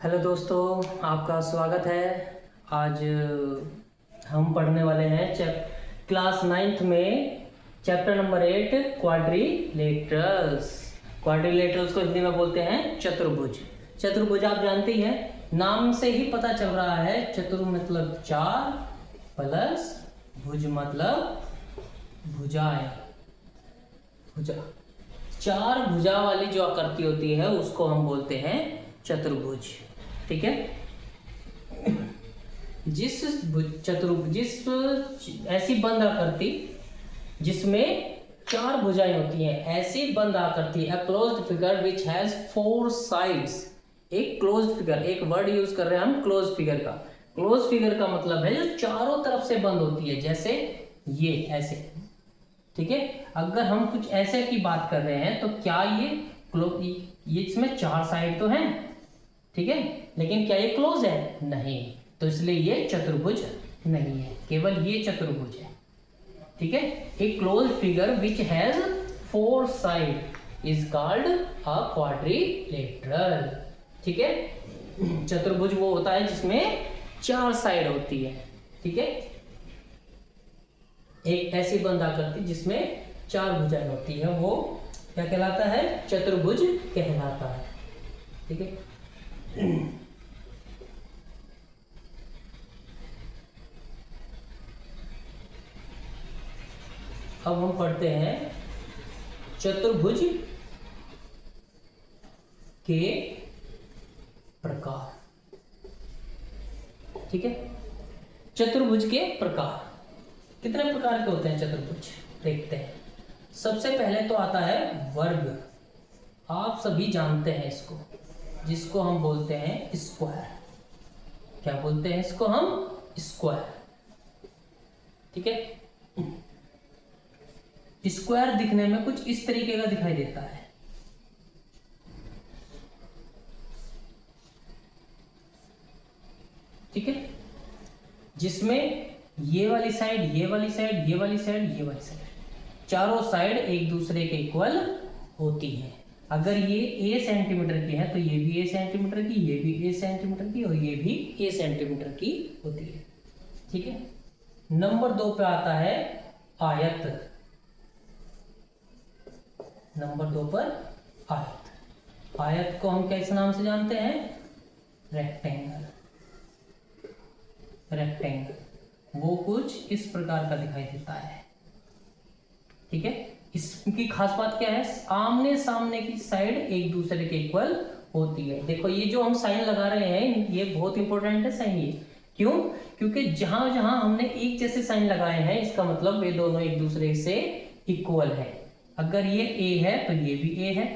Hello दोस्तों, आपका स्वागत है। आज हम पढ़ने वाले हैं क्लास 9th में चैप्टर नंबर 8 क्वाड्रिलेटरल्स। क्वाड्रिलेटरल्स को हिंदी में बोलते हैं चतुर्भुज। चतुर्भुज आप जानते ही हैं, नाम से ही पता चल रहा है। चतुर मतलब चार, प्लस भुज मतलब भुजाएं। भुजा, चार भुजा वाली जो आकृति होती है उसको हम बोलते हैं चतुर्भुज। ठीक है। जिस ऐसी बंद आकृति जिसमें चार भुजाएं होती हैं, ऐसी बंद आकृति, a closed figure which has four sides. एक क्लोज्ड फिगर, एक वर्ड यूज कर रहे हैं हम क्लोज्ड फिगर का। क्लोज्ड फिगर का मतलब है जो चारों तरफ से बंद होती है, जैसे ये ऐसे। ठीक है। अगर हम कुछ ऐसे की बात कर रहे हैं तो क्या ये इसमें चार साइड तो हैं, ठीक है, लेकिन क्या ये क्लोज है? नहीं, तो इसलिए ये चतुर्भुज नहीं है, केवल ये चतुर्भुज है। ठीक है। एक close figure which has four side is called a quadrilateral. ठीक है। चतुर्भुज वो होता है जिसमें चार साइड होती है। ठीक है। एक ऐसी बंद आकृति जिसमें चार भुजाएं होती है वो क्या कहलाता है? चतुर्भुज कहलाता है। ठीक है। अब हम पढ़ते हैं चतुर्भुज के प्रकार। ठीक है। चतुर्भुज के प्रकार कितने प्रकार के होते हैं चतुर्भुज, देखते हैं। सबसे पहले तो आता है वर्ग। आप सभी जानते हैं इसको, जिसको हम बोलते हैं स्क्वायर। क्या बोलते हैं इसको हम? स्क्वायर। ठीक है। स्क्वायर दिखने में कुछ इस तरीके का दिखाई देता है। ठीक है। जिसमें ये वाली साइड, ये वाली साइड, ये वाली साइड, ये वाली साइड, चारों साइड एक दूसरे के इक्वल होती है। अगर ये a सेंटीमीटर की है तो ये भी a सेंटीमीटर की, ये भी a सेंटीमीटर की और ये भी a सेंटीमीटर की होती है। ठीक है। नंबर 2 पे आता है आयत। नंबर 2 पर आयत। आयत को हम किस नाम से जानते हैं? रेक्टेंगल। रेक्टेंगल वो कुछ इस प्रकार का दिखाई देता है। ठीक है। इसकी खास बात क्या है? आमने सामने की साइड एक दूसरे के इक्वल होती है। देखो ये जो हम साइन लगा रहे हैं ये बहुत इंपॉर्टेंट है साइन। ये क्यों? क्योंकि जहां जहां हमने एक जैसे साइन लगाए हैं इसका मतलब वे दोनों एक दूसरे से इक्वल है। अगर ये a है तो ये भी a है,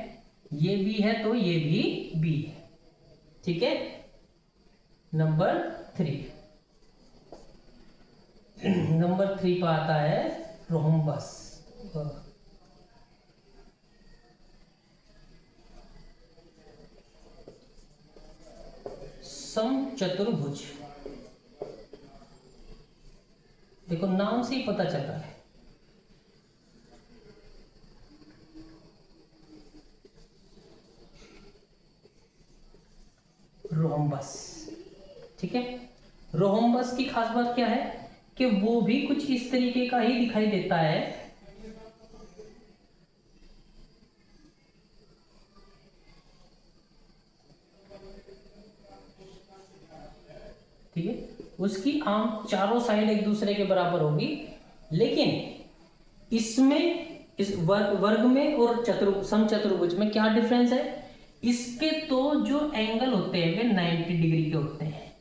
ये b है तो ये भी b है। ठीक है। नंबर 3। नंबर 3 पर आता है रोम्बस। समचतुर्भुज। देखो नाम से ही पता चल रहा है। रोम्बस। ठीक है। रोम्बस की खास बात क्या है कि वो भी कुछ इस तरीके का ही दिखाई देता है। ठीक है। उसकी आम चारों साइड एक दूसरे के बराबर होगी, लेकिन इसमें इस वर्ग में और समचतुर्भुज में क्या डिफरेंस है? इसके तो जो एंगल होते हैं वे 90 डिग्री के होते हैं।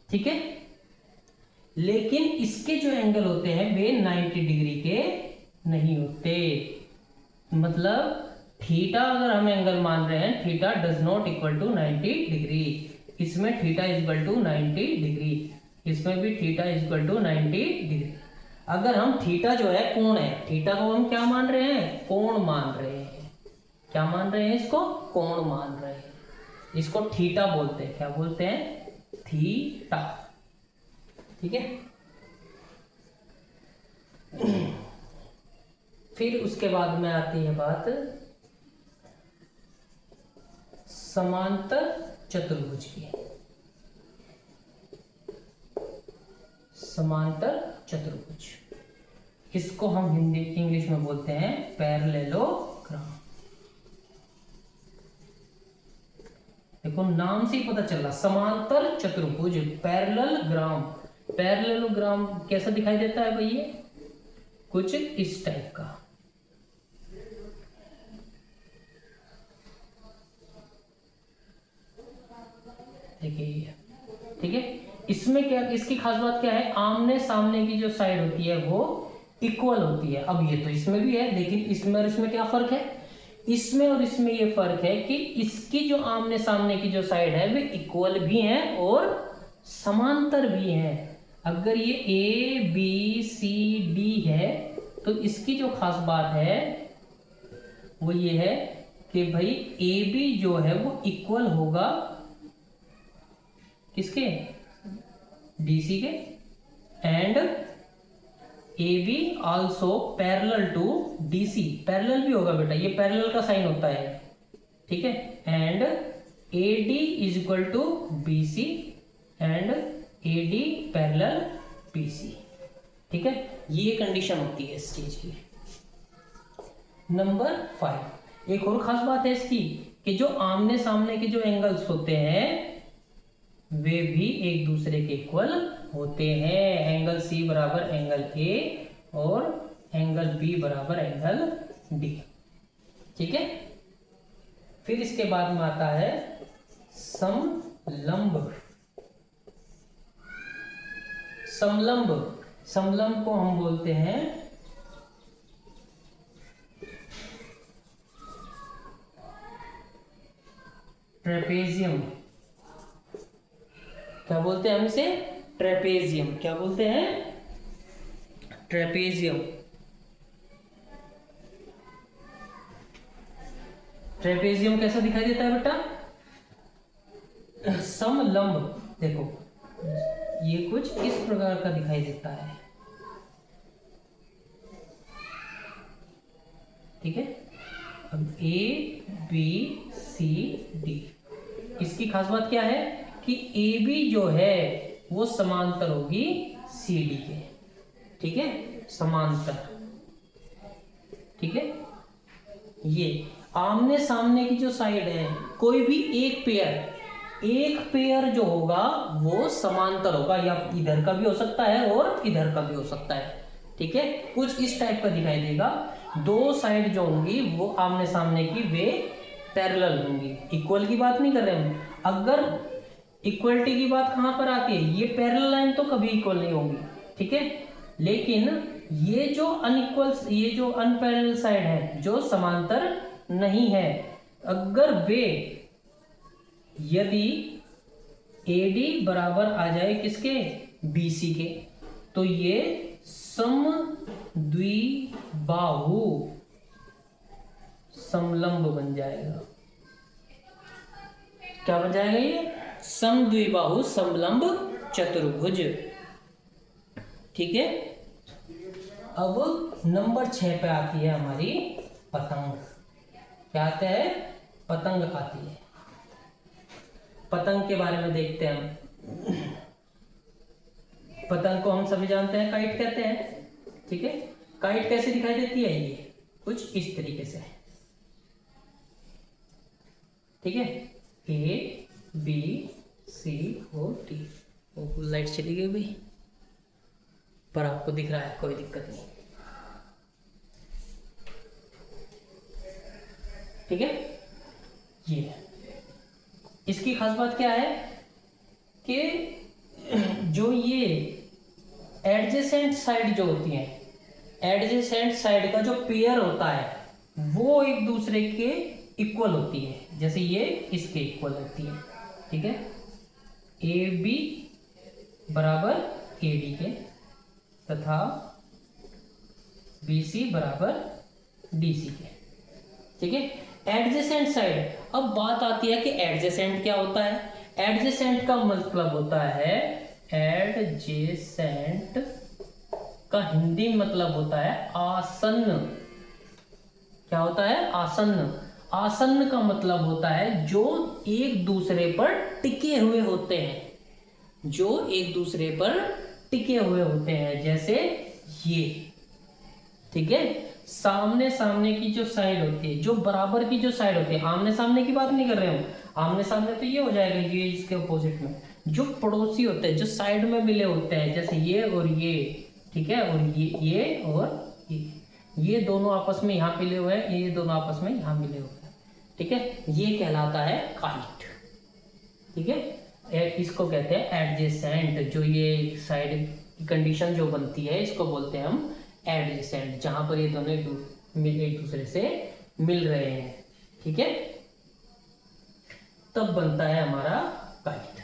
ठीक है। लेकिन इसके जो एंगल होते हैं वे 90 डिग्री के नहीं होते। मतलब थीटा अगर हम एंगल मान रहे हैं, theta does not equal to 90 degree. इसमें थीटा इक्वल टू 90 डिग्री, इसमें भी थीटा इक्वल टू 90 डिग्री। अगर हम थीटा जो है कोण है, थीटा को हम क्या मान रहे हैं? कोण मान रहे हैं। क्या मान रहे हैं? इसको कोण मान रहे हैं। इसको थीटा बोलते हैं। क्या बोलते हैं? थीटा। ठीक है। फिर उसके बाद में आती है बात समांतर चतुर्भुज की, समांतर चतुर्भुज। इसको हम हिंदी इंग्लिश में बोलते हैं पैरेललोग्राम। देखो नाम से ही पता चल रहा, समांतर चतुर्भुज, पैरेललोग्राम। पैरेललोग्राम कैसा दिखाई देता है भाई? ये कुछ इस टाइप का। देखिए, ठीक है। इसमें क्या, इसकी खास बात क्या है? आमने सामने की जो साइड होती है वो इक्वल होती है। अब ये तो इसमें भी है, लेकिन इसमें और इसमें क्या फर्क है? इसमें और इसमें ये फर्क है कि इसकी जो आमने सामने की जो साइड है वे इक्वल भी हैं और समांतर भी हैं। अगर ये ए बी सी डी है तो इसकी जो खास बात है वो ये है कि भाई ए बी जो है वो इक्वल होगा किसके? डीसी के। And A B also parallel to DC. Parallel भी होगा बेटा, ये पैरेलल का साइन होता है, ठीक है। And A D is equal to B C and A D parallel B C, ठीक है। ये कंडीशन होती है इस चीज की। नंबर 5, एक और खास बात है इसकी कि जो आमने सामने के जो एंगल्स होते हैं वे भी एक दूसरे के इक्वल होते हैं। एंगल सी बराबर एंगल ए और एंगल बी बराबर एंगल डी, ठीक है। फिर इसके बाद में आता है समलंब। समलंब, समलंब को हम बोलते हैं ट्रेपेजियम। क्या बोलते हैं हम इसे? ट्रेपेजियम। क्या बोलते हैं? ट्रेपेजियम। ट्रेपेजियम कैसा दिखाई देता है बेटा? समलंब देखो ये कुछ इस प्रकार का दिखाई देता है, ठीक है। अब ए बी सी डी, इसकी खास बात क्या है कि ए बी जो है वो समांतर होगी सी डी के, ठीक है, समांतर, ठीक है। ये आमने सामने की जो साइड है कोई भी एक पेयर जो होगा वो समांतर होगा, या इधर का भी हो सकता है और इधर का भी हो सकता है, ठीक है। कुछ इस टाइप का दिखाई देगा। दो साइड जो होंगी वो आमने सामने की वे पैरेलल होंगी। इक्वल की बात नहीं कर रहे हम। अगर इक्वलिटी की बात कहां पर आती है? ये पैरेलल लाइन तो कभी इक्वल नहीं होगी, ठीक है। लेकिन ये जो अनइक्वल, ये जो अनपैरेलल साइड है जो समांतर नहीं है, अगर वे यदि AD बराबर आ जाए किसके? BC के, तो ये समद्विबाहु समलंब बन जाएगा। क्या बन जाएगा? ये समद्विबाहु समलंब चतुर्भुज, ठीक है। अब नंबर 6 पे आती है हमारी पतंग। क्या आता है? पतंग आती है। पतंग के बारे में देखते हैं हम। पतंग को हम सभी जानते हैं काइट कहते हैं, ठीक है। काइट कैसे दिखाई देती है? ये कुछ इस तरीके से, ठीक है। A B C और D। लाइट चली गई भाई, पर आपको दिख रहा है, कोई दिक्कत नहीं, ठीक है। ये इसकी खास बात क्या है कि जो ये एडजेसेंट साइड जो होती है, एडजेसेंट साइड का जो पेयर होता है वो एक दूसरे के इक्वल होती है। जैसे ये इसके इक्वल होती है, ठीक है। ए बी बराबर ए डी के तथा बी सी बराबर डी सी के, ठीक है। एडजेसेंट साइड, अब बात आती है कि एडजेसेंट क्या होता है? एडजेसेंट का मतलब होता है, एडजेसेंट का हिंदी मतलब होता है आसन्न। क्या होता है? आसन्न। आसन्न का मतलब होता है जो एक दूसरे पर टिके हुए होते हैं, जो एक दूसरे पर टिके हुए होते हैं, जैसे ये, ठीक है। सामने सामने की जो साइड होती है, जो बराबर की जो साइड होती है, आमने सामने की बात नहीं कर रहे हूं, आमने सामने तो ये हो जाएगा, ये इसके अपोजिट में जो पड़ोसी होते हैं, जो साइड में मिले होते हैं, जैसे ये और ये, ठीक है, और ये और ये दोनों आपस में यहाँ मिले हुए हैं, ये दोनों आपस में यहाँ मिले हुए हैं, ठीक है, ये कहलाता है काइट, ठीक है। इसको कहते हैं एडजेसेंट, जो ये साइड की कंडीशन जो बनती है, इसको बोलते हैं हम एडजेसेंट, जहां पर ये दोनों एक दूसरे से मिल रहे हैं, ठीक है, तब बनता है हमारा काइट।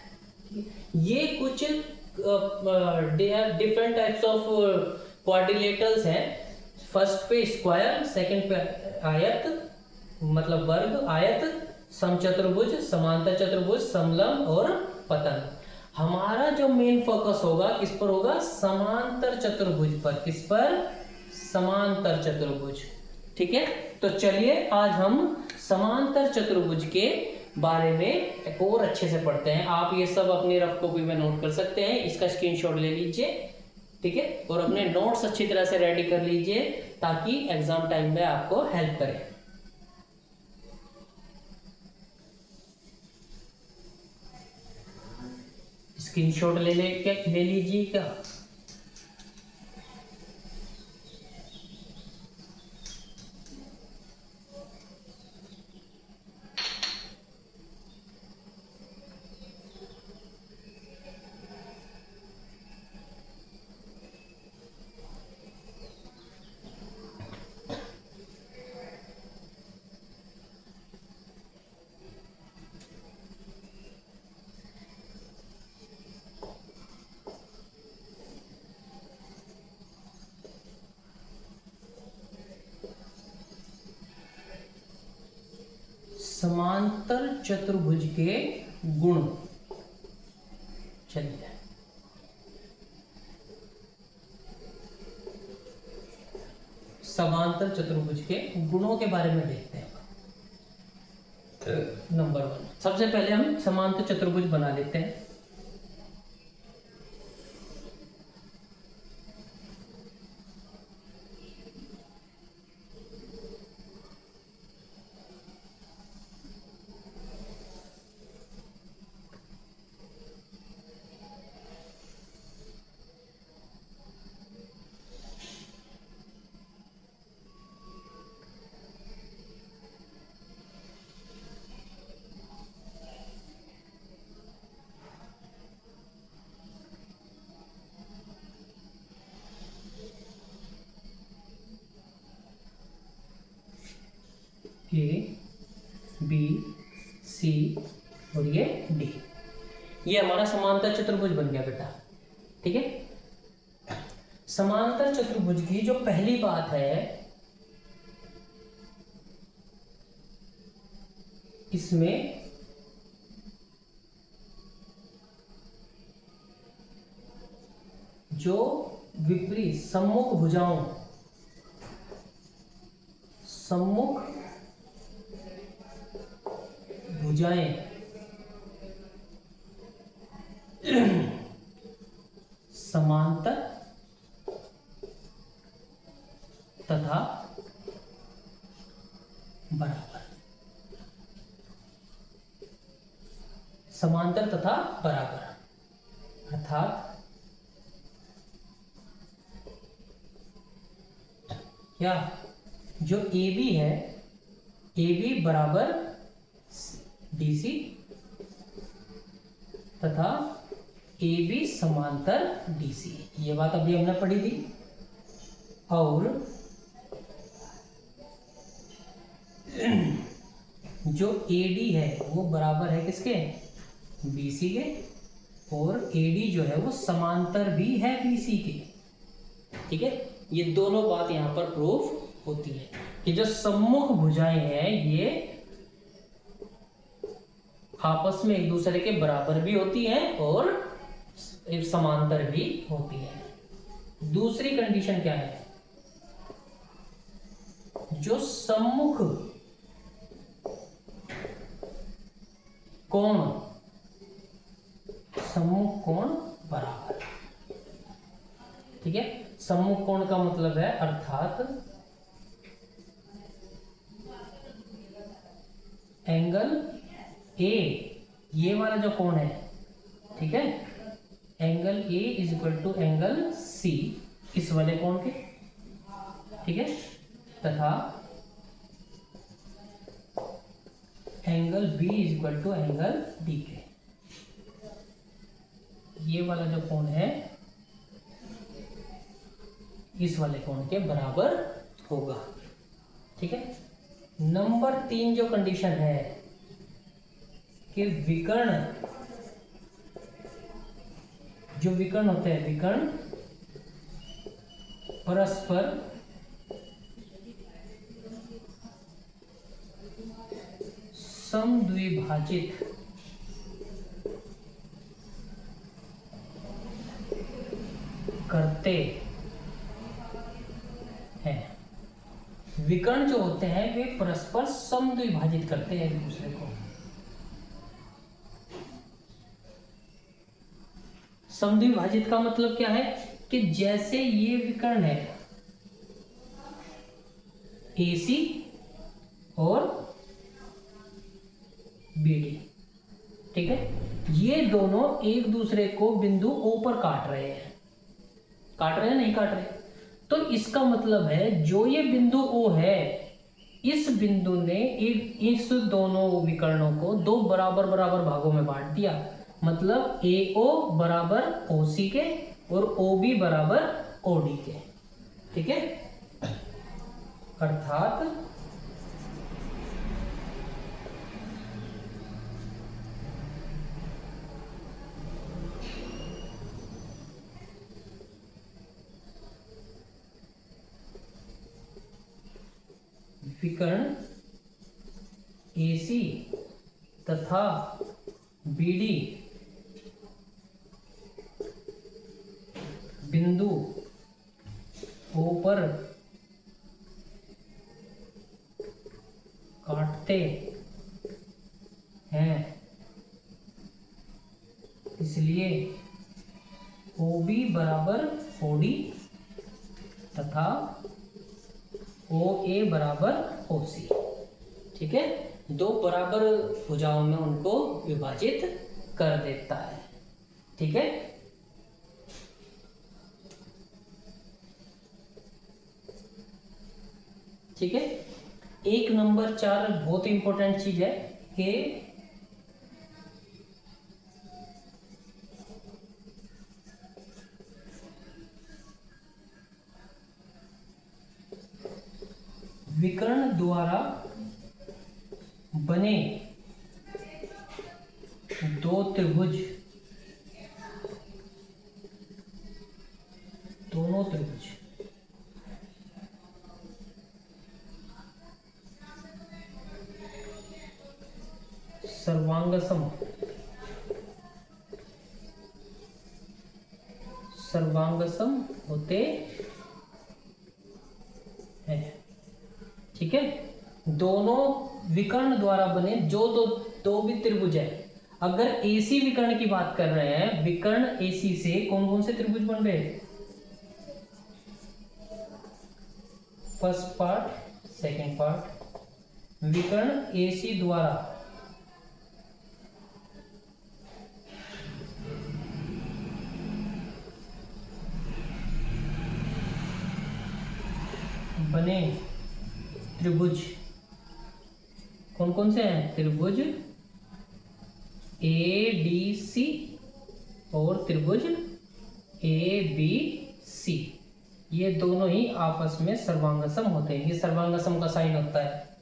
ये कुछ डिफरेंट टाइप्स ऑफ क्वाड्रिलेटरल्स हैं। फर्स्ट पे स्क्वायर, सेकंड पे आयत, मतलब वर्ग, आयत, समचतुर्भुज, समांतर चतुर्भुज, समलंब और पतन। हमारा जो मेन फोकस होगा किस पर होगा? समांतर चतुर्भुज पर। किस पर? समांतर चतुर्भुज, ठीक है। तो चलिए आज हम समांतर चतुर्भुज के बारे में और अच्छे से पढ़ते हैं। आप ये सब अपनी रफ कॉपी में नोट कर सकते हैं, इसका स्क्रीनशॉट ले लीजिए, ठीक है, और अपने नोट्स अच्छी तरह से रेडी कर लीजिए ताकि एग्जाम टाइम में आपको हेल्प करे। स्क्रीनशॉट ले लीजिए क्या? समांतर चतुर्भुज के गुण। चलिए समांतर चतुर्भुज के गुणों के बारे में देखते हैं। नंबर 1, सबसे पहले हम समांतर चतुर्भुज बना लेते हैं। ए, बी, सी और ये डी, ये हमारा समांतर चतुर्भुज बन गया बेटा, ठीक है। समांतर चतुर्भुज की जो पहली बात है, इसमें जो विपरीत सम्मुख भुजाओं, सम्मुख भुजाएं समांतर तथा बराबर, समांतर तथा बराबर, अर्थात क्या जो AB है, AB बराबर BC तथा AB समांतर DC, ये बात अभी हमने पढ़ी थी। और जो AD है वो बराबर है किसके? BC के, और AD जो है वो समांतर भी है BC के, ठीक है। ये दोनों बात यहां पर प्रूफ होती है कि जो सम्मुख भुजाएं हैं ये आपस में एक दूसरे के बराबर भी होती हैं और समांतर भी होती है। दूसरी कंडीशन क्या है? जो सम्मुख कोण, सम्मुख कोण बराबर। ठीक है, सम्मुख कोण का मतलब है अर्थात एंगल ए, ये वाला जो कोण है, ठीक है, angle A is equal to angle C इस वाले कोण के, ठीक है, तथा angle B is equal to angle D के। ये वाला जो कोण है इस वाले कोण के बराबर होगा। ठीक है, नंबर 3 जो कंडीशन है कि विकर्ण, जो विकर्ण होते हैं, विकर्ण परस्पर समद्विभाजित करते हैं। विकर्ण जो होते हैं वे परस्पर समद्विभाजित करते हैं एक दूसरे को। समद्विभाजित का मतलब क्या है कि जैसे ये विकर्ण है AC और BD, ठीक है, ये दोनों एक दूसरे को बिंदु O पर काट रहे हैं, नहीं काट रहे, तो इसका मतलब है जो ये बिंदु O है, इस बिंदु ने इस दोनों विकर्णों को दो बराबर बराबर भागों में बांट दिया। मतलब AO बराबर OC के और OB बराबर OD के। ठीक है, अर्थात विकर्ण AC तथा BD बिंदु O पर काटते हैं, इसलिए OB बराबर OD तथा OA बराबर OC। ठीक है, दो बराबर भुजाओं में उनको विभाजित कर देता है। ठीक है, ठीक है, एक नंबर 4 बहुत इंपॉर्टेंट चीज है कि विकर्ण द्वारा बने दो त्रिभुज, दोनों त्रिभुज सर्वांगसम होते हैं। ठीक है, दोनों विकर्ण द्वारा बने जो दो भी त्रिभुज है, अगर AC विकर्ण की बात कर रहे हैं, विकर्ण AC से कौन कौन से त्रिभुज बन रहे हैं? फर्स्ट पार्ट, सेकंड पार्ट, विकर्ण AC द्वारा बने त्रिभुज कौन कौन से हैं? त्रिभुज ADC और त्रिभुज ABC, ये दोनों ही आपस में सर्वांगसम होते हैं। ये सर्वांगसम का साइन होता है।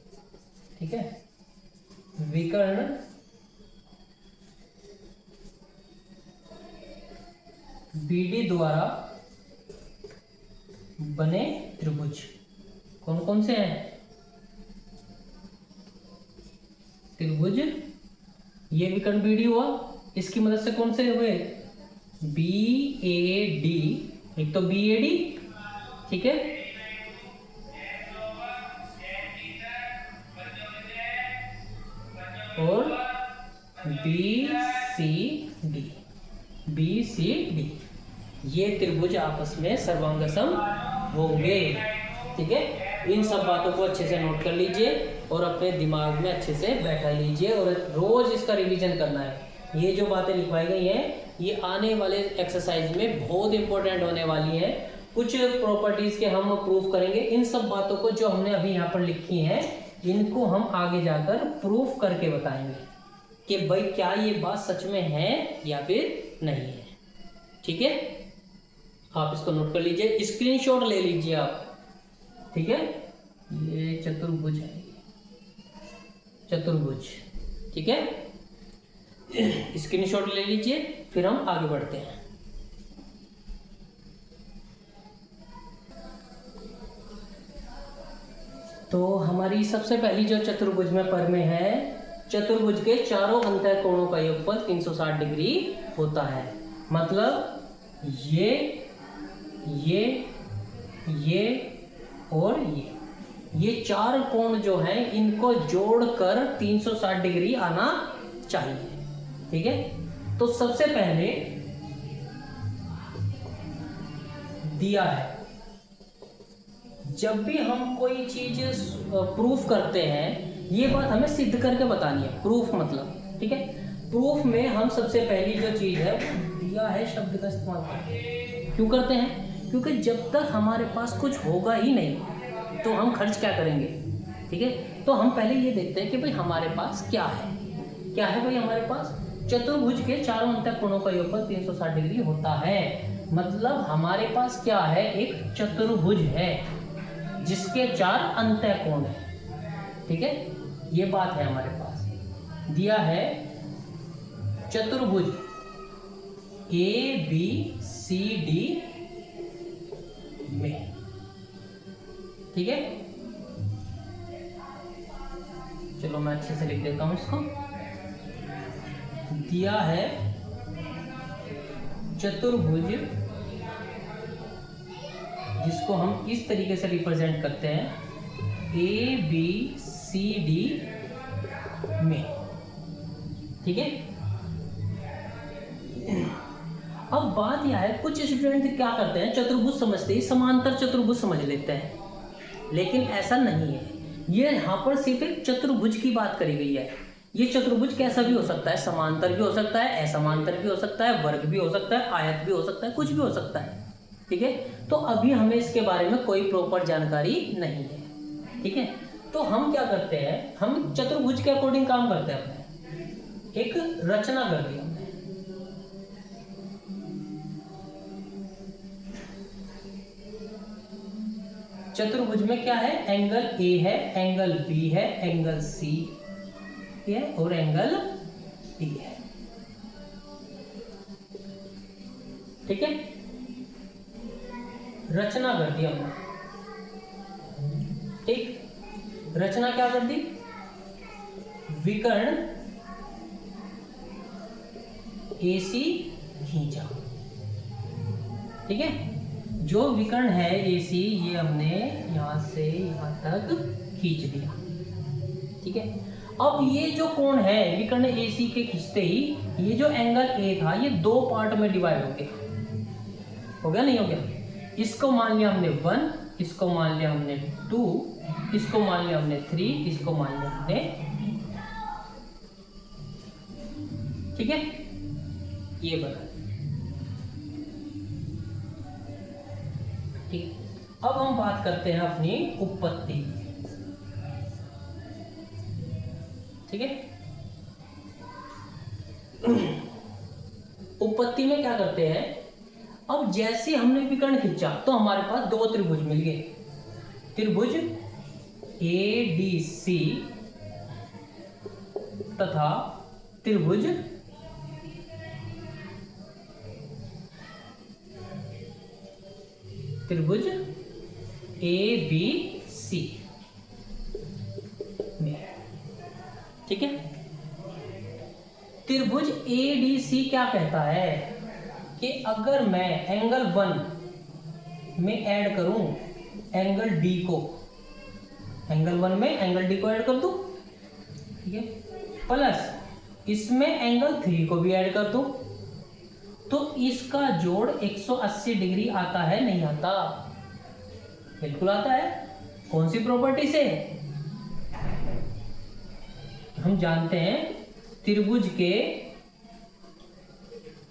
ठीक है, विकर्ण BD द्वारा बने त्रिभुज कौन कौन से हैं? त्रिभुज, ये विकर्ण BD हुआ, इसकी मदद से कौन से हुए? BAD, एक तो BAD, ठीक है, और B C D, B C D, ये त्रिभुज आपस में सर्वांगसम होंगे। ठीक है, इन सब बातों को अच्छे से नोट कर लीजिए और अपने दिमाग में अच्छे से बैठा लीजिए और रोज इसका रिवीजन करना है। ये जो बातें लिखवाई गई हैं ये आने वाले एक्सरसाइज में बहुत इंपॉर्टेंट होने वाली हैं। कुछ प्रॉपर्टीज के हम प्रूफ करेंगे। इन सब बातों को जो हमने अभी यहाँ पर लिखी हैं इनको हम आगे जाकर प्रूफ करके बताएंगे कि भाई क्या ये बात सच में है या फिर नहीं है। ठीक है, आप इसको नोट कर लीजिए, स्क्रीनशॉट ले लीजिए आप। ठीक है, ये चतुर्भुज है, चतुर्भुज। ठीक है, स्क्रीनशॉट ले लीजिए, फिर हम आगे बढ़ते हैं। तो हमारी सबसे पहली जो चतुर्भुज में पर में है, चतुर्भुज के चारों अंतःकोणों का योगफल 360 डिग्री होता है। मतलब ये और ये चार कोण जो हैं इनको जोड़कर 360 डिग्री आना चाहिए। ठीक है, तो सबसे पहले दिया है, जब भी हम कोई चीज प्रूफ करते हैं ये बात हमें सिद्ध करके बतानी है। प्रूफ मतलब, ठीक है, प्रूफ में हम सबसे पहली जो चीज है दिया है शब्द का इस्तेमाल करते हैं। क्यों करते हैं? क्योंकि जब तक हमारे पास कुछ होगा ही नहीं तो हम खर्च क्या करेंगे। ठीक है, तो हम पहले ये देखते हैं कि भाई हमारे पास क्या है। क्या है भाई हमारे पास? चतुर्भुज के चारों अंतःकोणों का योगफल 360 डिग्री होता है। मतलब हमारे पास क्या है? एक चतुर्भुज है जिसके चार अंतःकोण है। ठीक है, ये बात है हमारे पास। दिया है चतुर्भुज ABCD में। ठीक है, चलो मैं अच्छे से लिख देता हूं इसको। दिया है चतुर्भुज जिसको हम इस तरीके से रिप्रेजेंट करते हैं ABCD में। ठीक है, अब बात यह है कुछ स्टूडेंट क्या करते हैं, चतुर्भुज समझते ही समांतर चतुर्भुज समझ लेते हैं, लेकिन ऐसा नहीं है। ये यहाँ पर सिर्फ एक चतुर्भुज की बात करी गई है। ये चतुर्भुज कैसा भी हो सकता है, समांतर भी हो सकता है, असमांतर भी हो सकता है, वर्ग भी हो सकता है, आयत भी हो सकता है, कुछ भी हो सकता है। ठीक है, तो अभी हमें इसके बारे में कोई प्रॉपर जानकारी नहीं है। ठीक है, तो हम क्या करते हैं, हम चतुर्भुज के अकॉर्डिंग काम करते हैं। अपने एक रचना कर दी हमने। चतुर्भुज में क्या है? एंगल A है, एंगल B है, एंगल C है और एंगल D है। ठीक है, रचना कर दी हमने। ठीक, रचना क्या कर दी? विकर्ण AC खींचा। ठीक है, जो विकर्ण है AC ये हमने यहां से यहां तक खींच दिया। ठीक है, अब ये जो कोण है विकर्ण AC के खींचते ही ये जो एंगल A था ये दो पार्ट में डिवाइड हो गया। हो गया नहीं हो गया? इसको मान लिया हमने 1, इसको मान लिया हमने 2, इसको मान लिया हमने 3, इसको मान लिया हमने। ठीक है, ये बना। ठीक, अब हम बात करते हैं अपनी उत्पत्ति। ठीक है, उत्पत्ति में क्या करते हैं, अब जैसे हमने विकर्ण खींचा तो हमारे पास दो त्रिभुज मिल गए। त्रिभुज ADC तथा त्रिभुज ABC में। ठीक है, त्रिभुज ADC क्या कहता है कि अगर मैं एंगल 1 में ऐड करूं एंगल D को, एंगल 1 में एंगल D को ऐड कर दूं, ठीक है, प्लस इसमें एंगल 3 को भी ऐड कर दो तो इसका जोड़ 180 डिग्री आता है नहीं आता? बिल्कुल आता है। कौन सी प्रॉपर्टी से? हम जानते हैं त्रिभुज के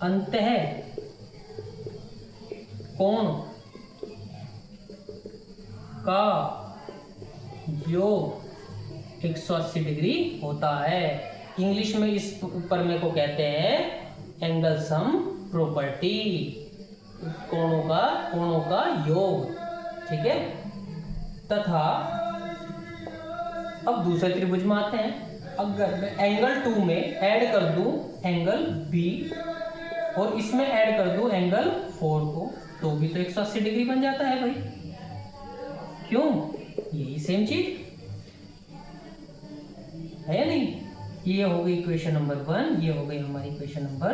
अंतः कोण का योग 180 डिग्री होता है। इंग्लिश में इस प्रमेय को कहते हैं एंगल सम प्रॉपर्टी, कोणों का योग। ठीक है। तथा अब दूसरे त्रिभुज में आते हैं। अगर मैं एंगल 2 में ऐड कर दूं एंगल बी और इसमें ऐड कर दूं एंगल 4 को तो भी तो 180 डिग्री बन जाता है भाई। क्यों? यही सेम चीज है या नहीं? ये हो गई इक्वेशन नंबर 1, ये हो गई हमारी इक्वेशन नंबर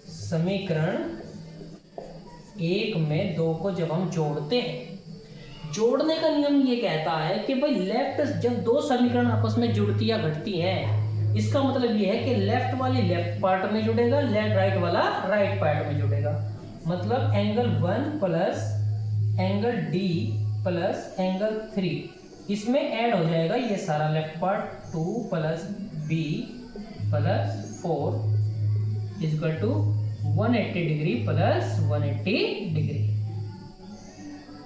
समीकरण 1 में 2 को जब हम जोड़ते हैं, जोड़ने का नियम ये कहता है कि भाई लेफ्ट, जब दो समीकरण आपस में जुड़ती या घटती हैं, इसका मतलब ये है कि लेफ्ट वाली लेफ्ट पार्ट में जुड़ेगा, लेफ्ट राइट वाला राइट पार्ट में जुड़ेगा। मतलब angle 1 plus angle D plus angle 3 इसमें ऐड हो जाएगा ये सारा left part, 2 plus B plus 4 equal to 180 degree plus 180 degree.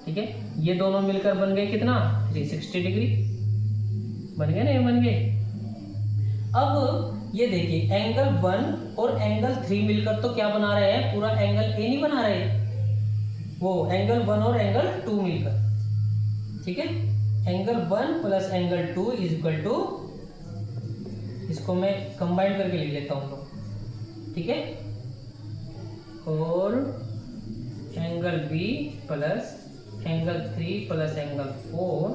ठीक है। ये दोनों मिलकर बन गए कितना? 360 डिग्री बन गए ना? ये बन गए। अब ये देखिए एंगल 1 और एंगल 3 मिलकर तो क्या बना रहे हैं? पूरा एंगल ए नहीं बना रहे, वो एंगल 1 और एंगल 2 मिलकर। ठीक है। Angle 1 plus angle 2 is equal to, इसको मैं कंबाइन करके लिख लेता हूं लोग। ठीक है। और angle B plus angle 3 plus angle 4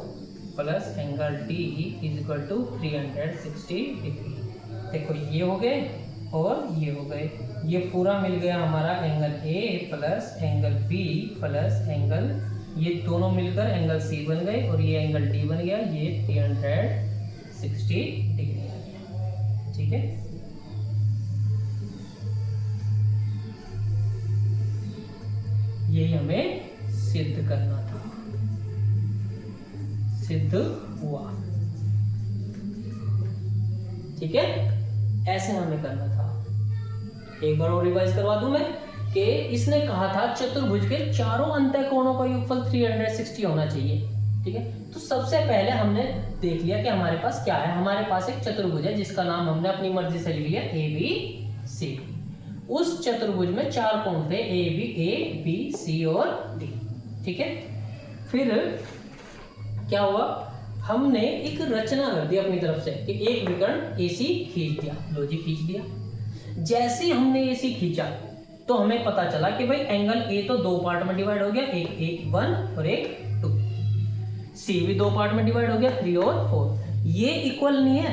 plus angle D is equal to 360 degree. देखो ये हो गए और ये हो गए, ये पूरा मिल गया हमारा angle A plus angle B plus angle, ये दोनों मिलकर एंगल सी बन गए और ये एंगल डी बन गया, ये 360 डिग्री। ठीक है। यही हमें सिद्ध करना था, सिद्ध हुआ। ठीक है। ऐसे हमें करना था। एक बार और रिवाइज करवा दूं मैं कि इसने कहा था चतुर्भुज के चारों अंतःकोणों का योगफल 360 होना चाहिए। ठीक है। तो सबसे पहले हमने देख लिया कि हमारे पास क्या है। हमारे पास एक चतुर्भुज है जिसका नाम हमने अपनी मर्जी से लिया ए बी सी। उस चतुर्भुज में 4 कोण थे, ए बी सी और डी। ठीक है। फिर क्या हुआ? हमने एक रचना कर दी अपनी तरफ से कि एक विकर्ण AC खींच दिया, लो जी खींच दिया। जैसे हमने AC खींचा तो हमें पता चला कि भाई एंगल A तो 2 पार्ट में डिवाइड हो गया, एक 1 और एक 2। C भी 2 पार्ट में डिवाइड हो गया, 3 और 4। ये इक्वल नहीं है,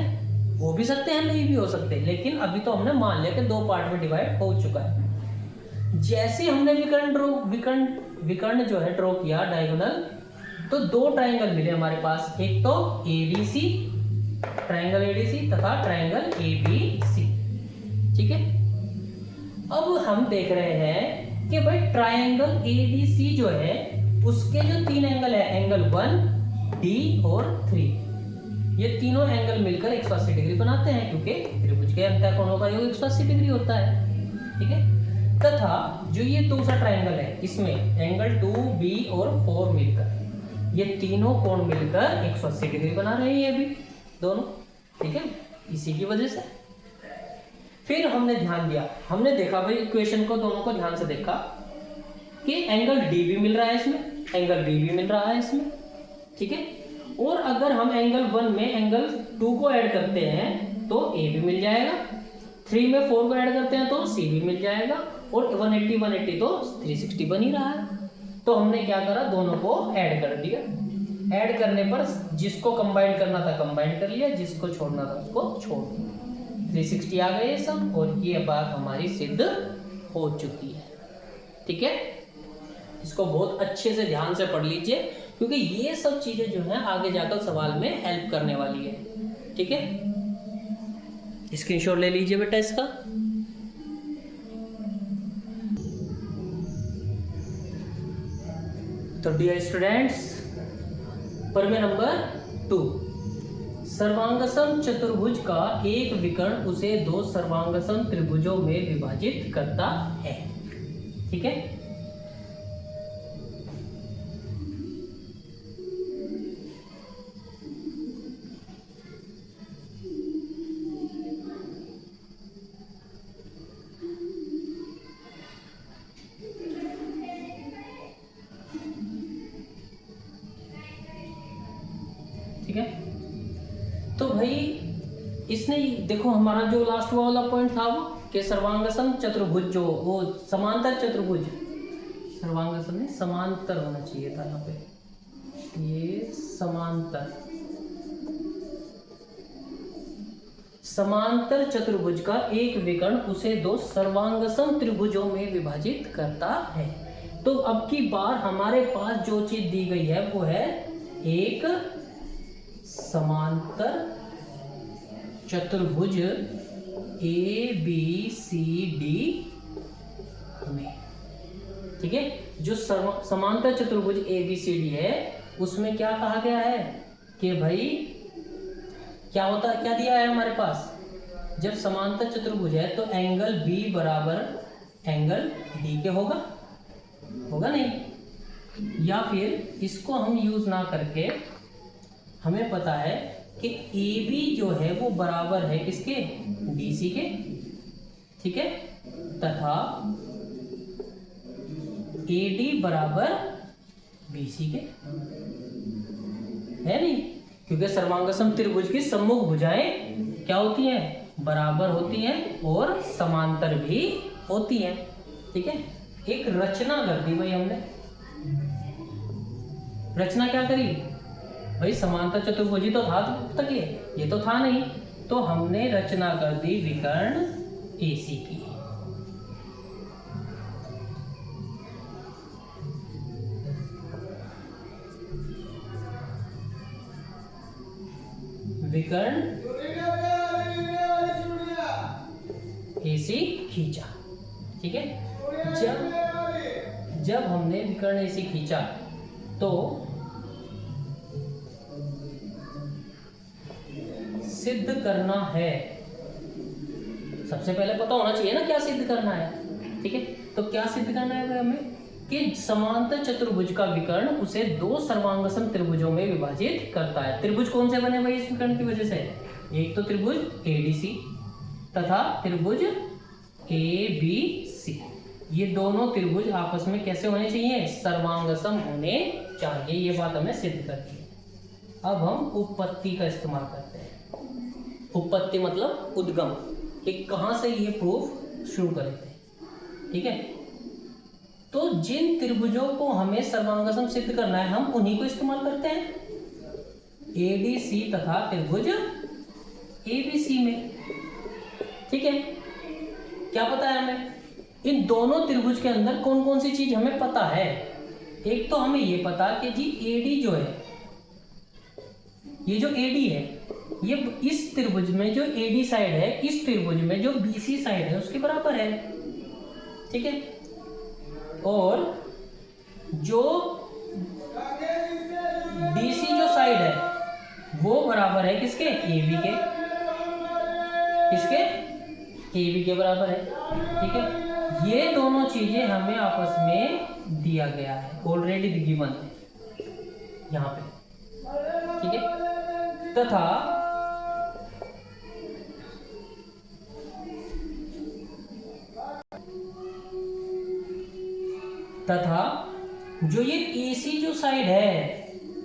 हो भी सकते हैं नहीं भी हो सकते, लेकिन अभी तो हमने मान लिया कि 2 पार्ट में डिवाइड हो चुका है। जैसे हमने विकर्ण जो है ड्रॉ किया डायगोनल, तो 2 ट्रायंगल मिले हमारे पास, एक तो ABC, ट्रायंगल ADC तथा ट्रायंगल ABC। ठीक है। अब हम देख रहे हैं कि भाई ट्रायंगल ADC जो है उसके जो 3 एंगल है, एंगल 1, D और 3, ये तीनों एंगल मिलकर 180 डिग्री बनाते हैं, क्योंकि त्रिभुज के अंतःकोणों का योग 180 डिग्री होता है। ठीक है। तथा जो ये दूसरा ट्रायंगल है इसमें एंगल 2B और 4 मिलकर, ये तीनों कोण मिलकर 180 डिग्री बना रहे हैं ये भी दोनों। ठीक है। इसी की वजह से फिर हमने ध्यान दिया, हमने देखा भाई इक्वेशन को, दोनों को ध्यान से देखा कि एंगल डी भी मिल रहा है इसमें, एंगल बी भी मिल रहा है इसमें। ठीक है। और अगर हम एंगल 1 में एंगल 2 को ऐड करते हैं तो ए भी मिल जाएगा, 3 में 4 को ऐड करते हैं तो सी भी मिल जाएगा, और 180 तो 360 बन ही रहा है। तो हमने क्या करा, दोनों को ऐड कर दिया। ऐड करने पर जिसको कंबाइन करना था कंबाइन कर लिया, जिसको छोड़ना था उसको छोड़ दिया, 360 आ गए सब, और ये बात हमारी सिद्ध हो चुकी है। ठीक है। इसको बहुत अच्छे से ध्यान से पढ़ लीजिए, क्योंकि ये सब चीजें जो है आगे जाकर सवाल में हेल्प करने वाली है। ठीक है। स्क्रीनशॉट ले लीजिए बेटा इसका। तो डियर स्टूडेंट्स, प्रमेय नंबर 2, सर्वांगसम चतुर्भुज का एक विकर्ण उसे दो सर्वांगसम त्रिभुजों में विभाजित करता है। ठीक है, ठीक है। तो भाई इसने देखो हमारा जो लास्ट वाला पॉइंट था वो कि सर्वांगसम चतुर्भुज, जो वो समांतर चतुर्भुज, सर्वांगसम नहीं समांतर होना चाहिए था यहाँ पे, ये समांतर चतुर्भुज का एक विकर्ण उसे दो सर्वांगसम त्रिभुजों में विभाजित करता है। तो अब की बार हमारे पास जो चीज दी गई है वो है एक समांतर चतुर्भुज ए बी सी डी में। ठीक है, जो समांतर चतुर्भुज ए बी सी डी है उसमें क्या कहा गया है कि भाई क्या होता, क्या दिया है हमारे पास, जब समांतर चतुर्भुज है तो एंगल बी बराबर एंगल डी के होगा नहीं, या फिर इसको हम यूज ना करके हमें पता है कि ए बी जो है वो बराबर है किसके, डी सी के। ठीक है, तथा ए डी बराबर बी सी के, है नहीं, क्योंकि सर्वांगसम त्रिभुज की सम्मुख भुजाएं क्या होती हैं, बराबर होती हैं और समांतर भी होती हैं। ठीक है, एक रचना कर दी भाई हमने। रचना क्या करी भाई, समांतर चतुर्भुज तो था तक ये तो था नहीं, तो हमने रचना कर दी विकर्ण एसी की। विकर्ण एसी खींचा। ठीक है, जब हमने विकर्ण एसी खींचा तो सिद्ध करना है, सबसे पहले पता होना चाहिए ना क्या सिद्ध करना है। ठीक है, तो क्या सिद्ध करना है हमें कि समांतर चतुर्भुज का विकर्ण उसे दो सर्वांगसम त्रिभुजों में विभाजित करता है। त्रिभुज कौन से बने भाई इस विकर्ण की वजह से, एक तो त्रिभुज एडीसी तथा त्रिभुज एबीसी। ये दोनों त्रिभुज आपस में कैसे होने चाहिए, सर्वांगसम होने चाहिए। ये बात हमें सिद्ध करनी है। अब हम उपपत्ति का इस्तेमाल करते हैं। उपपत्ति मतलब उद्गम, कि कहां से ये प्रूफ शुरू करें थे। ठीक है, तो जिन त्रिभुजों को हमें सर्वांगसम सिद्ध करना है हम उन्हीं को इस्तेमाल करते हैं, एडीसी तथा त्रिभुज एबीसी में। ठीक है, क्या पता है हमें, इन दोनों त्रिभुज के अंदर कौन कौन सी चीज हमें पता है। एक तो हमें ये पता कि जी एडी जो है, ये जो एडी है ये इस त्रिभुज में जो एडी साइड है इस त्रिभुज में जो बीसी साइड है उसके बराबर है। ठीक है, और जो डीसी जो साइड है वो बराबर है किसके, एबी के, किसके, एबी के बराबर है। ठीक है, ये दोनों चीजें हमें आपस में दिया गया है, ऑलरेडी गिवन है यहाँ पे। ठीक है, तथा जो ये एसी जो साइड है,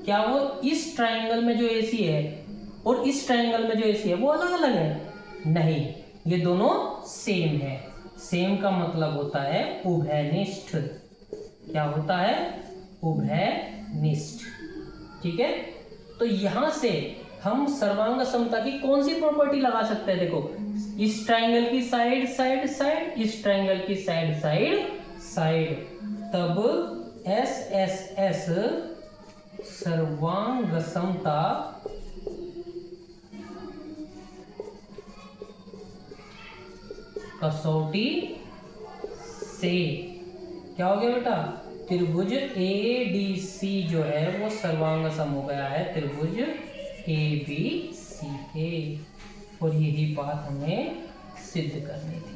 क्या वो इस ट्रायंगल में जो एसी है और इस ट्रायंगल में जो एसी है वो अलग अलग है? नहीं, ये दोनों सेम है। सेम का मतलब होता है उभयनिष्ठ। क्या होता है, उभयनिष्ठ। ठीक है, तो यहां से हम सर्वांग समता की कौन सी प्रॉपर्टी लगा सकते हैं, देखो, इस ट्रायंगल की साइड साइड साइड, इस ट्रायंगल की साइड साइड साइड, तब एस एस एस सर्वांग समता कसौटी से क्या हो गया बेटा, त्रिभुज ADC जो है वो सर्वांग सम हो गया है त्रिभुज ABC के। और यही बात हमें सिद्ध करनी थी।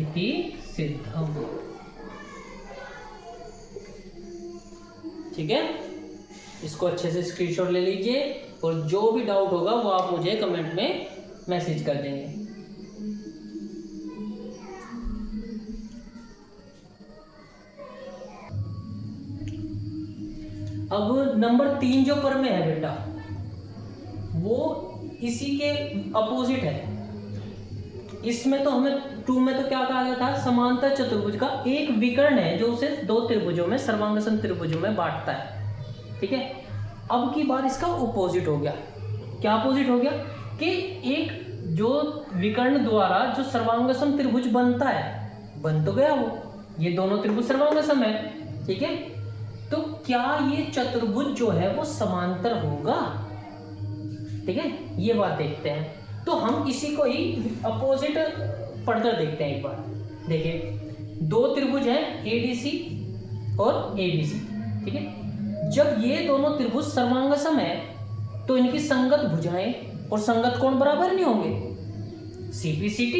इति सिद्धम। ठीक है, इसको अच्छे से स्क्रीनशॉट ले लीजिए और जो भी डाउट होगा वो आप मुझे कमेंट में मैसेज कर देंगे। अब नंबर 3 जो पर में है बेटा, वो इसी के अपोजिट है। इसमें तो हमें 2 में तो क्या कहा गया था, समांतर चतुर्भुज का एक विकर्ण है जो उसे 2 त्रिभुजों में, सर्वांगसम त्रिभुजों में बांटता है। ठीक है, अब की बार इसका अपोजिट हो गया। क्या अपोजिट हो गया कि एक जो विकर्ण द्वारा जो सर्वांगसम त्रिभुज बनता है, बन तो गया वो, ये दोनों त्रिभुज सर्वांगसम है। ठीक है, तो क्या ये चतुर्भुज जो है वो समांतर होगा? ठीक है, ये बात देखते हैं। तो हम इसी को ही अपोजिट पढ़कर देखते हैं एक बार। देखिए, 2 त्रिभुज हैं ADC और ABC। ठीक है, जब ये दोनों त्रिभुज सर्वांगसम है तो इनकी संगत भुजाएं और संगत कोण बराबर नहीं होंगे। CPCT,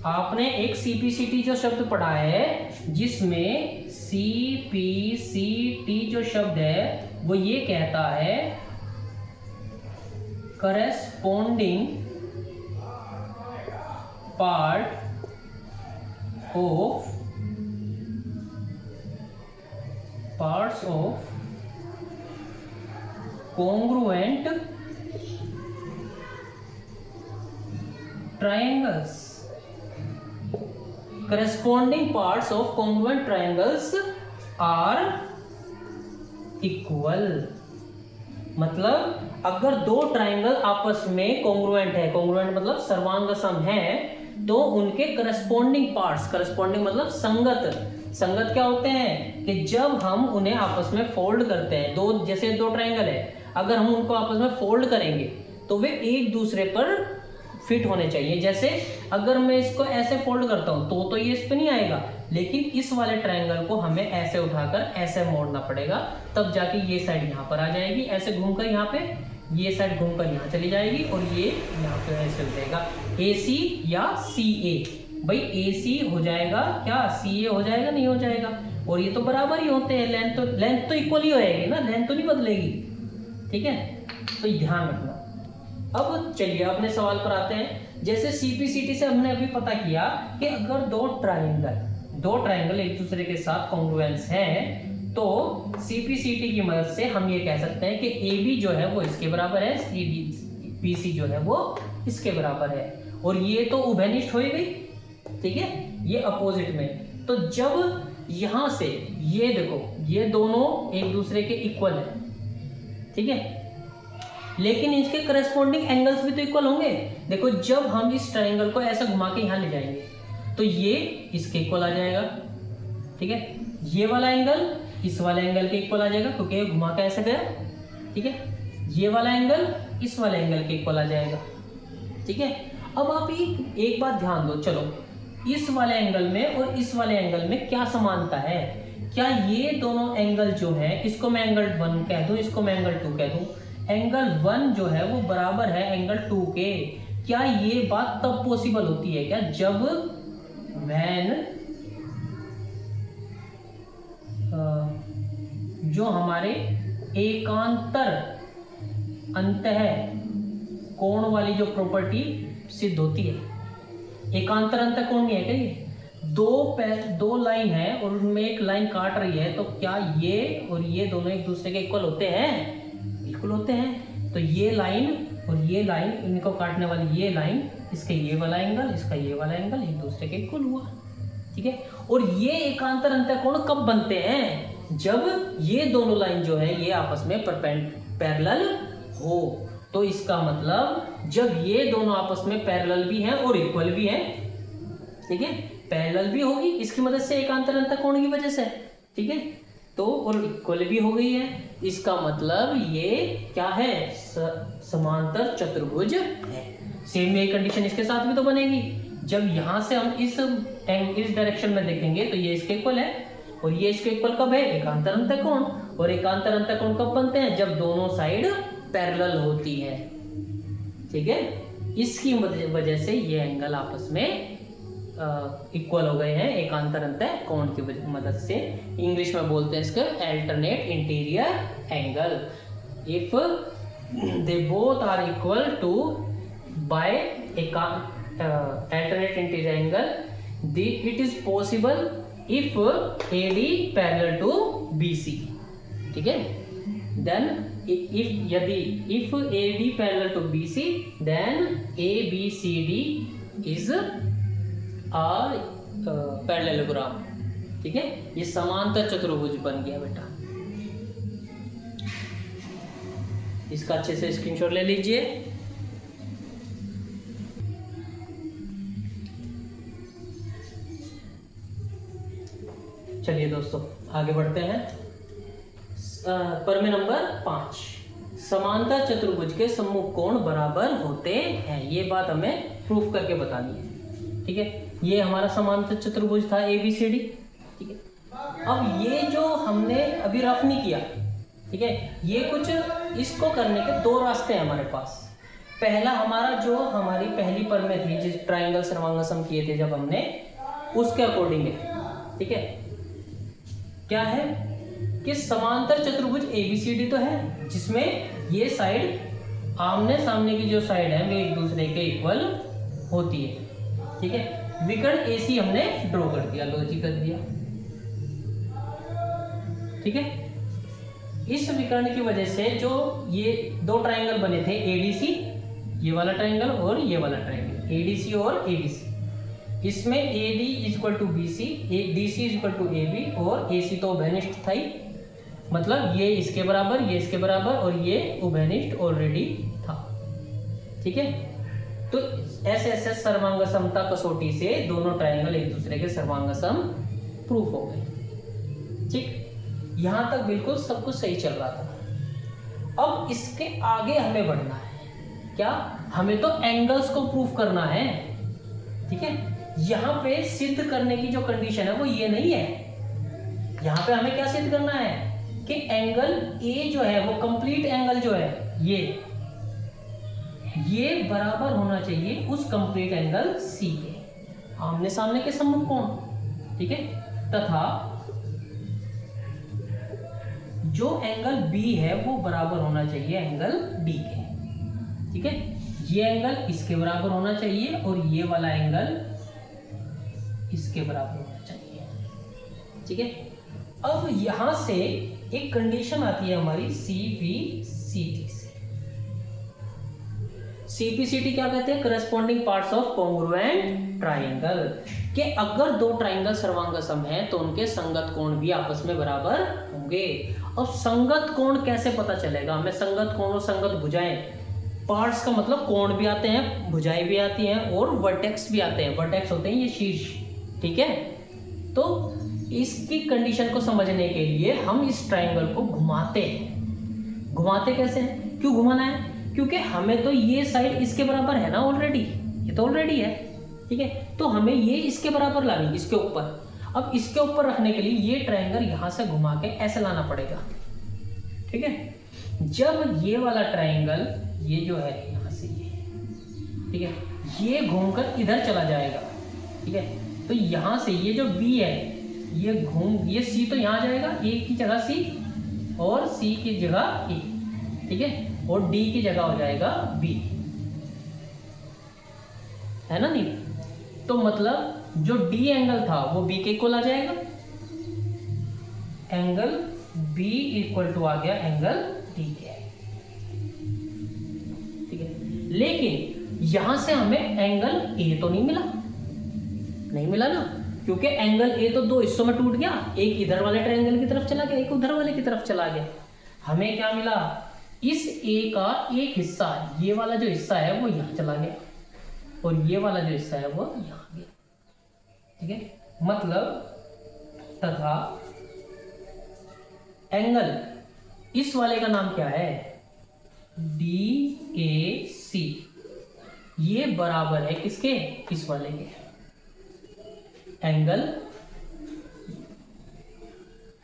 आपने एक CPCT जो शब्द पढ़ा है जिसमें CPCT जो शब्द है वो ये कहता है corresponding part of parts of congruent triangles. corresponding parts of congruent triangles are equal। मतलब अगर 2 ट्रायंगल आपस में कॉन्ग्रुएंट है, कॉन्ग्रुएंट मतलब सर्वांगसम है, तो उनके करस्पॉन्डिंग पार्ट्स, करस्पॉन्डिंग मतलब संगत, संगत क्या होते हैं कि जब हम उन्हें आपस में फोल्ड करते हैं, जैसे 2 ट्रायंगल है, अगर हम उनको आपस में फोल्ड करेंगे तो वे एक दूसरे पर फिट होने चाहिए। जैसे अगर मैं इसको ऐसे फोल्ड करता हूं तो ये इस पे नहीं आएगा, लेकिन इस वाले ट्रायंगल को हमें ऐसे उठाकर ऐसे मोड़ना पड़ेगा, तब जाके ये साइड यहाँ पर आ जाएगी, ऐसे घूमकर यहाँ पे, ये साइड घूमकर यहाँ चली जाएगी और ये यहाँ पे ऐसे हो जाएगा। AC या CA, भाई AC हो जाएगा क्या, CA हो जाएगा, नहीं हो जाएगा। और ये तो बराबर ही होते हैं, लेंथ तो इक्वल ही होएगी ना, लेंथ तो नहीं बदलेगी। ठीक है, तो ध्यान रखना। अब चलिए अपने सवाल पर आते हैं। जैसे CPCT से हमने अभी पता किया कि अगर 2 ट्रायंगल एक दूसरे के साथ कॉन्ग्रुएंस हैं, तो CPCT की मदद से हम ये कह सकते हैं कि AB जो है वो इसके बराबर है, BC जो है वो इसके बराबर है, और ये तो उभयनिष्ठ हो गई। ठीक है, ये अपोजिट में। तो जब यहां से ये देखो, ये दोनों एक दूसरे के इक्वल है। ठीक है, लेकिन इसके करस्पॉन्डिंग एंगल्स भी तो इक्वल होंगे। देखो, जब हम इस ट्रायंगल को ऐसा घुमा के यहां ले जाएंगे तो ये इसके इक्वल आ जाएगा। ठीक है, ये वाला एंगल इस वाले एंगल के इक्वल आ जाएगा क्योंकि ये घुमा के ऐसे गया। ठीक है, ये वाला एंगल इस वाले एंगल के इक्वल आ जाएगा। ठीक है, अब आप एक बात ध्यान दो, चलो इस वाले एंगल में और इस वाले एंगल में क्या समानता है? क्या ये दोनों एंगल जो है, इसको मैं एंगल 1 कह दूं, इसको मैं एंगल 2 कह दूं, एंगल 1 जो है वो बराबर है एंगल 2 के। क्या ये बात तब पॉसिबल होती है क्या, जब जो हमारे एकांतर अंतः कोण वाली जो प्रॉपर्टी सिद्ध होती है। एकांतर अंतः कोण नहीं है क्या ये? 2 लाइन है और उनमें एक लाइन काट रही है, तो क्या ये और ये दोनों एक दूसरे के इक्वल होते हैं? बिल्कुल होते हैं। तो ये लाइन और ये लाइन, इनको काटने वाली ये लाइन, इसका ये वाला एंगल, इसका ये वाला एंगल एक दूसरे के इक्वल हुआ। ठीक है, और ये एकांतर अंतःकोण कब बनते हैं? जब ये दोनों लाइन जो है ये आपस में पैरेलल हो। तो इसका मतलब जब ये दोनों आपस में पैरेलल भी हैं और इक्वल भी हैं, ठीक है, पैरेलल भी होगी इसकी मदद से एकांतर अंतःकोण की वजह से। ठीक है, तो और इक्वल भी हो गई है, इसका मतलब ये क्या है, समांतर चतुर्भुज है। सेम यही कंडीशन इसके साथ भी तो बनेगी। जब यहाँ से हम इस डायरेक्शन में देखेंगे तो ये इसके इक्वल है, और ये इसके इक्वल कब है, एकांतर अंतःकोण। और एकांतर अंतःकोण कब बनते हैं, जब दोनों साइड पैरेलल होती है। ठीक है, इसकी वजह से ये एंगल आपस में इक्वल हो गए हैं एकांतर अंतःकोण की मदद से। इंग्लिश में बोलते हैं इसका alternate interior angle. If they both are equal to by alternate interior angle, it is possible if AD parallel to BC. ठीक है, then if AD parallel to BC, then ABCD is a parallelogram. ठीक है, ये समांतर चतुर्भुज बन गया बेटा। इसका अच्छे से स्क्रीनशॉट ले लीजिए। चलिए दोस्तों आगे बढ़ते हैं। प्रमेय नंबर 5, समांतर चतुर्भुज के सम्मुख कोण बराबर होते हैं। ये बात हमें प्रूफ करके बतानी है। ठीक है, ये हमारा समांतर चतुर्भुज था ABCD। ठीक है, अब ये जो हमने अभी रफ नहीं किया, ठीक है, ये कुछ इसको करने के दो रास्ते हैं हमारे पास। पहला हमारा जो हमारी पहली प्रमेय थी, जिस ट्राइंगल सर्वांगसम किए थे जब हमने, उसके अकॉर्डिंग है। ठीक है, क्या है कि समांतर चतुर्भुज ABCD तो है, जिसमें ये साइड आमने सामने की जो साइड है वे एक दूसरे के इक्वल होती है। ठीक है, विकर्ण AC हमने ड्रॉ कर दिया, लॉजिक कर दिया। ठीक है, इस विकर्ण की वजह से जो ये दो ट्राइंगल बने थे ADC, ये वाला ट्राइंगल और ये वाला ट्राइंगल, ADC और ABC, इसमें AD equal to BC, DC equal to AB और AC तो उभयनिष्ठ था ही, मतलब ये इसके बराबर, ये इसके बराबर और ये उभयनिष्ठ ऑलरेडी था। ठीक है, तो ऐसे सर्वांग समता कसौटी से दोनों ट्राइंगल एक दूसरे के सर्वांग सम प्रूफ हो गए। ठीक, यहां तक बिल्कुल सब कुछ सही चल रहा था। अब इसके आगे हमें बढ़ना है। क्या, हमें तो एंगल्स को प्रूफ करना है। ठीक है, यहां पे सिद्ध करने की जो कंडीशन है वो ये नहीं है। यहां पे हमें क्या सिद्ध करना है कि एंगल A जो है वो कंप्लीट एंगल जो है ये बराबर होना चाहिए उस कंप्लीट एंगल C के, आमने सामने के सम्मुख कोण। ठीक है, तथा जो एंगल B है वो बराबर होना चाहिए एंगल D के। ठीक है, ये एंगल इसके बराबर होना चाहिए और ये वाला एंगल इसके बराबर होना चाहिए। ठीक है, अब यहां से एक कंडीशन आती है हमारी CPCT से। CPCT क्या कहते हैं, corresponding parts of congruent triangle, कि अगर दो ट्राइंगल सर्वांगसम है तो उनके संगत कोण भी आपस में बराबर होंगे। अब संगत कोण कैसे पता चलेगा हमें, संगत कोण और संगत भुजाएं, पार्ट्स का मतलब कोण भी आते हैं, भुजाएं भी आती हैं और वर्टेक्स भी आते हैं। वर्टेक्स होते हैं ये शीर्ष। ठीक है, तो इसकी कंडीशन को समझने के लिए हम इस ट्राइंगल को घुमाते हैं। घुमाते कैसे हैं, क्यों घुमाना है, क्योंकि हमें तो ये साइड इसके बराबर है ना ऑलरेडी, ये तो ऑलरेडी है। ठीक है, तो हमें ये इसके बराबर लानी, इसके ऊपर। अब इसके ऊपर रखने के लिए ये ट्राइंगल यहां से घुमा के ऐसे लाना पड़ेगा। ठीक है, जब ये वाला ट्राइंगल ये जो है यहां से ये, ठीक है, ये घूमकर इधर चला जाएगा। ठीक है, तो यहां से ये जो B है ये ये C तो यहां जाएगा, A की जगह C और C की जगह A। ठीक है, और D की जगह हो जाएगा B, है ना। नहीं तो मतलब जो D एंगल था वो B के इक्वल आ जाएगा, एंगल B इक्वल टू आ गया एंगल D के। ठीक है, लेकिन यहां से हमें एंगल A तो नहीं मिला ना, क्योंकि एंगल A तो दो हिस्सों में टूट गया, एक इधर वाले ट्रायंगल की तरफ चला गया, एक उधर वाले की तरफ चला गया। हमें क्या मिला, इस A का एक हिस्सा, ये वाला जो हिस्सा है वो यहां चला गया और ये वाला जो हिस्सा है वो यहां गया। ठीक है, मतलब तथा एंगल इस वाले का नाम क्या है, DAC, ये बराबर है किसके, इस वाले के, एंगल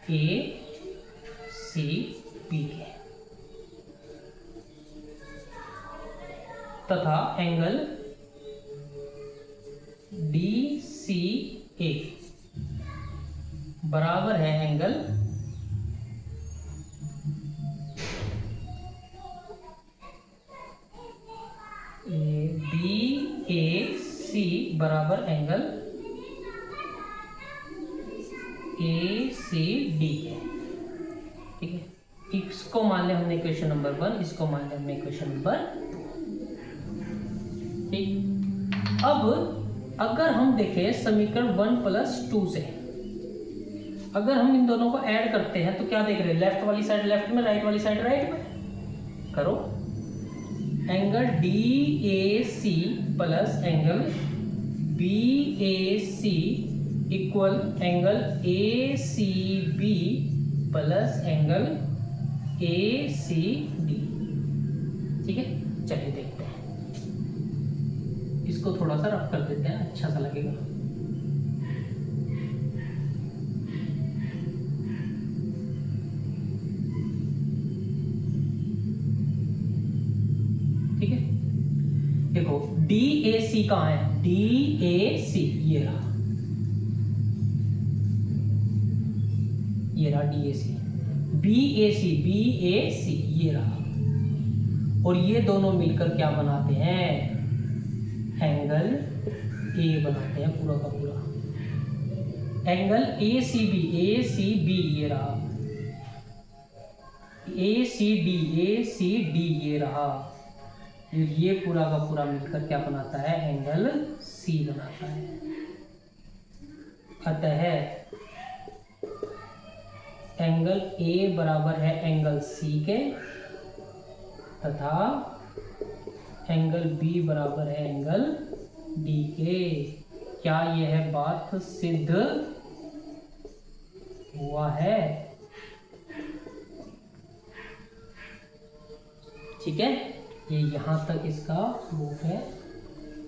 ACB के, तथा एंगल DCA बराबर है एंगल BAC बराबर एंगल ACD है। ठीक है, इसको मान ले हमने इक्वेशन नंबर 1, इसको मान ले हमने इक्वेशन नंबर 2। ठीक, अब अगर हम देखें समीकरण 1+2 से, अगर हम इन दोनों को ऐड करते हैं तो क्या देख रहे हैं, लेफ्ट वाली साइड लेफ्ट में, राइट वाली साइड राइट में, करो। Angle DAC plus angle BAC equal angle ACB plus angle ACD। ठीक है, चलिए देखते हैं, इसको थोड़ा सा रफ कर देते हैं, अच्छा सा लगेगा। ठीक है, देखो DAC कहाँ है, DAC ये रहा DAC, BAC ये रहा, और ये दोनों मिलकर क्या बनाते हैं, एंगल A बनाते हैं पूरा का पूरा। एंगल ACB ये रहा, ACD ये रहा, ये पूरा का पूरा मिलकर क्या बनाता है, एंगल C बनाता है। अतः एंगल A बराबर है एंगल C के, तथा एंगल B बराबर है एंगल D के। क्या यह बात सिद्ध हुआ है? ठीक है, ये यहाँ तक इसका प्रूफ है,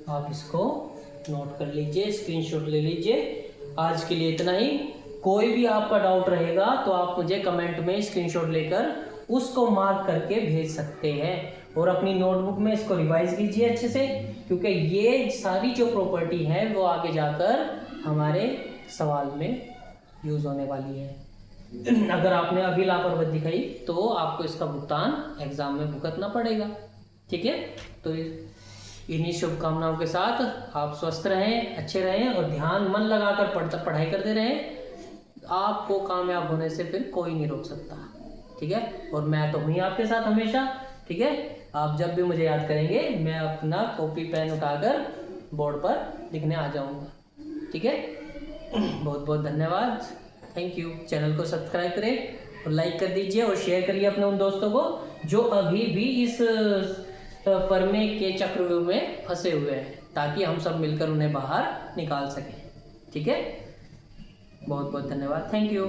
आप इसको नोट कर लीजिए, स्क्रीनशॉट ले लीजिए। आज के लिए इतना ही। कोई भी आपका डाउट रहेगा तो आप मुझे कमेंट में स्क्रीनशॉट लेकर उसको मार्क करके भेज सकते हैं, और अपनी नोटबुक में इसको रिवाइज कीजिए अच्छे से, क्योंकि ये सारी जो प्रॉपर्टी है वो आगे जाकर हमारे सवाल में यूज़ होने वाली है। अगर आपने अभी लापरवाही दिखाई तो आपको इसका भुगतान एग्जाम में भुगतना पड़ेगा। ठीक है, तो इन्हीं शुभकामनाओं के साथ आप स्वस्थ रहें, अच्छे रहें, और ध्यान मन लगाकर पढ़ाई करते रहें। आपको कामयाब होने से फिर कोई नहीं रोक सकता। ठीक है, और मैं तो हुई आपके साथ हमेशा। ठीक है, आप जब भी मुझे याद करेंगे मैं अपना कॉपी पेन उठाकर बोर्ड पर लिखने आ जाऊंगा। ठीक है, बहुत बहुत धन्यवाद, थैंक यू। चैनल को सब्सक्राइब करें और लाइक कर दीजिए, और शेयर करिए अपने उन दोस्तों को जो अभी भी इस परमे के चक्रव्यूह में फंसे हुए हैं, ताकि हम सब मिलकर उन्हें बाहर निकाल सकें। ठीक है, बहुत बहुत धन्यवाद, थैंक यू।